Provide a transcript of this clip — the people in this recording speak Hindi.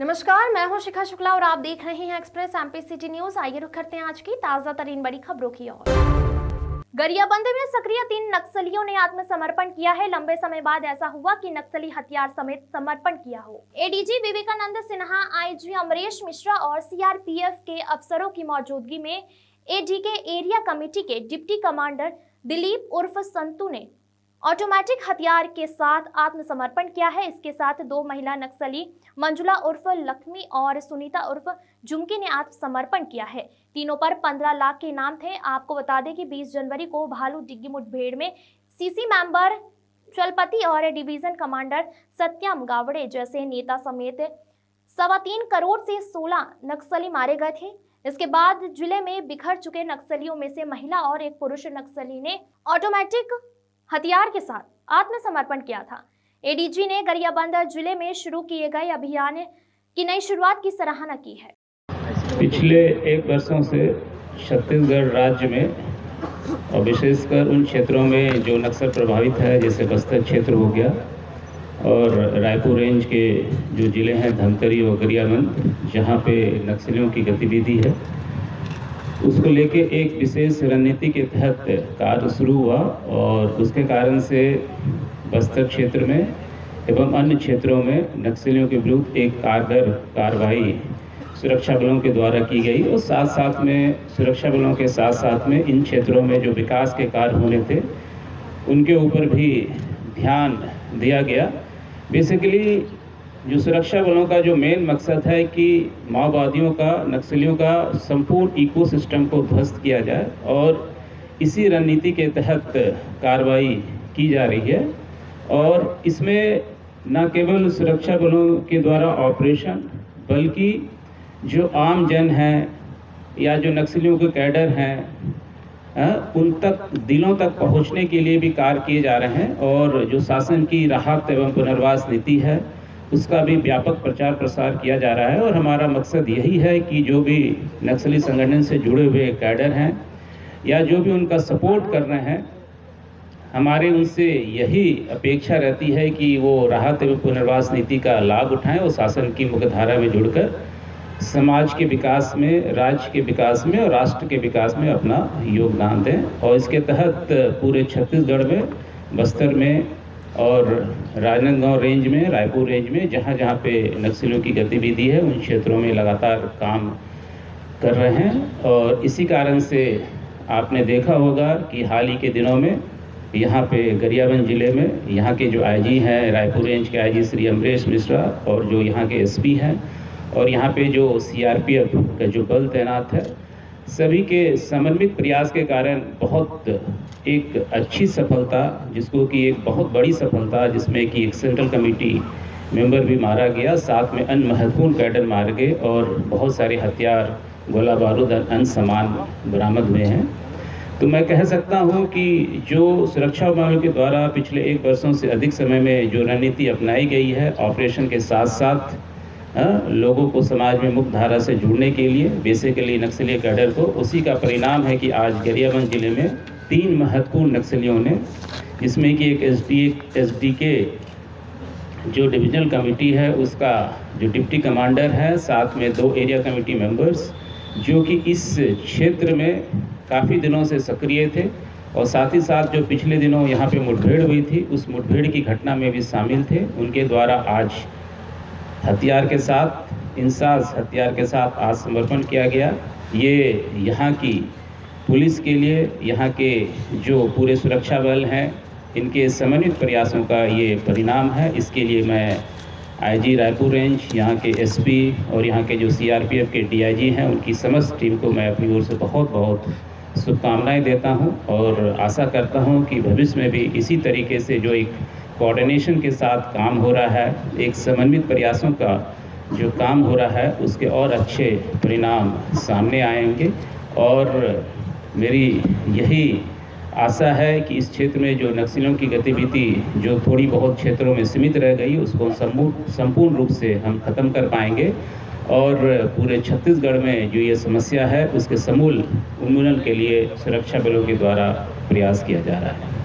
नमस्कार, मैं हूं शिखा शुक्ला और आप देख रहे हैं एक्सप्रेस एमपी सिटी न्यूज। आइए रुक करते हैं आज की ताजा तरीन बड़ी खबरों की ओर। गरियाबंद में सक्रिय 3 नक्सलियों ने आत्मसमर्पण किया है। लंबे समय बाद ऐसा हुआ कि नक्सली हथियार समेत समर्पण किया हो। एडीजी विवेकानंद सिन्हा, आईजी अमरेश मिश्रा और सीआरपीएफ के अफसरों की मौजूदगी में एडीके एरिया कमेटी के डिप्टी कमांडर दिलीप उर्फ संतू ने ऑटोमेटिक हथियार के साथ आत्मसमर्पण किया है। इसके साथ 2 महिला नक्सली मंजुला उर्फ लक्ष्मी और सुनीता उर्फ झुमकी ने आत्मसमर्पण किया है। तीनों पर 15 लाख के इनाम थे। आपको बता दें कि 20 जनवरी को भालू डिग्गी मुठभेड़ में सीसी मेंबर चलपति और डिवीजन कमांडर सत्यम गावड़े जैसे नेता समेत 3.25 करोड़ से 16 नक्सली मारे गए थे। इसके बाद जिले में बिखर चुके नक्सलियों में से महिला और एक पुरुष नक्सली ने ऑटोमेटिक हथियार के साथ आत्मसमर्पण किया था। एडीजी ने गरियाबंद जिले में शुरू किए गए अभियान की नई शुरुआत की सराहना की है। पिछले 1 वर्षों से छत्तीसगढ़ राज्य में और विशेषकर उन क्षेत्रों में जो नक्सल प्रभावित है, जैसे बस्तर क्षेत्र हो गया और रायपुर रेंज के जो ज़िले हैं धमतरी और गरियाबंद, जहाँ पे नक्सलियों की गतिविधि है, उसको लेके एक विशेष रणनीति के तहत कार्य शुरू हुआ और उसके कारण से बस्तर क्षेत्र में एवं अन्य क्षेत्रों में नक्सलियों के विरुद्ध एक कारगर कार्रवाई सुरक्षा बलों के द्वारा की गई और साथ साथ में सुरक्षा बलों के साथ साथ में इन क्षेत्रों में जो विकास के कार्य होने थे उनके ऊपर भी ध्यान दिया गया। बेसिकली जो सुरक्षा बलों का जो मेन मकसद है कि माओवादियों का, नक्सलियों का संपूर्ण इकोसिस्टम को ध्वस्त किया जाए और इसी रणनीति के तहत कार्रवाई की जा रही है। और इसमें न केवल सुरक्षा बलों के द्वारा ऑपरेशन, बल्कि जो आम जन हैं या जो नक्सलियों के कैडर हैं, उन तक, दिलों तक पहुंचने के लिए भी कार्य किए जा रहे हैं। और जो शासन की राहत एवं पुनर्वास नीति है उसका भी व्यापक प्रचार प्रसार किया जा रहा है। और हमारा मकसद यही है कि जो भी नक्सली संगठन से जुड़े हुए कैडर हैं या जो भी उनका सपोर्ट कर रहे हैं, हमारे उनसे यही अपेक्षा रहती है कि वो राहत एवं पुनर्वास नीति का लाभ उठाएं और शासन की मुख्यधारा में जुड़कर समाज के विकास में, राज्य के विकास में और राष्ट्र के विकास में अपना योगदान दें। और इसके तहत पूरे छत्तीसगढ़ में, बस्तर में और राजनांदगांव रेंज में, रायपुर रेंज में जहाँ जहाँ पे नक्सलियों की गतिविधि है उन क्षेत्रों में लगातार काम कर रहे हैं। और इसी कारण से आपने देखा होगा कि हाल ही के दिनों में यहाँ पे गरियाबंद ज़िले में यहाँ के जो आईजी हैं, रायपुर रेंज के आईजी श्री अमरेश मिश्रा और जो यहाँ के एसपी हैं और यहाँ पे जो सीआरपीएफ का जो बल तैनात है, सभी के समन्वित प्रयास के कारण बहुत एक अच्छी सफलता, जिसको कि एक बहुत बड़ी सफलता, जिसमें कि एक सेंट्रल कमेटी मेंबर भी मारा गया, साथ में अन्य महत्वपूर्ण कैडर मारे गए और बहुत सारे हथियार, गोला बारूद, अन्य सामान बरामद हुए हैं। तो मैं कह सकता हूं कि जो सुरक्षा बलों के द्वारा पिछले 1 वर्षों से अधिक समय में जो रणनीति अपनाई गई है, ऑपरेशन के साथ साथ लोगों को समाज में मुख्य धारा से जुड़ने के लिए, बेसिकली नक्सली कैडर को, उसी का परिणाम है कि आज गरियाबंद जिले में 3 महत्वपूर्ण नक्सलियों ने, जिसमें कि एक एसडीके जो डिविजनल कमेटी है उसका जो डिप्टी कमांडर है, साथ में 2 एरिया कमेटी मेंबर्स जो कि इस क्षेत्र में काफ़ी दिनों से सक्रिय थे और साथ ही साथ जो पिछले दिनों यहाँ पे मुठभेड़ हुई थी उस मुठभेड़ की घटना में भी शामिल थे, उनके द्वारा आज हथियार के साथ, इंसास हथियार के साथ आत्मसमर्पण किया गया। ये यहाँ की पुलिस के लिए, यहाँ के जो पूरे सुरक्षा बल हैं, इनके समन्वित प्रयासों का ये परिणाम है। इसके लिए मैं आईजी रायपुर रेंज, यहाँ के एसपी और यहाँ के जो सीआरपीएफ के डीआईजी हैं, उनकी समस्त टीम को मैं अपनी ओर से बहुत बहुत शुभकामनाएं देता हूं और आशा करता हूं कि भविष्य में भी इसी तरीके से जो एक कोऑर्डिनेशन के साथ काम हो रहा है, एक समन्वित प्रयासों का जो काम हो रहा है, उसके और अच्छे परिणाम सामने आएंगे। और मेरी यही आशा है कि इस क्षेत्र में जो नक्सलियों की गतिविधि जो थोड़ी बहुत क्षेत्रों में सीमित रह गई, उसको संपूर्ण रूप से हम खत्म कर पाएंगे और पूरे छत्तीसगढ़ में जो ये समस्या है उसके समूल उन्मूलन के लिए सुरक्षा बलों के द्वारा प्रयास किया जा रहा है।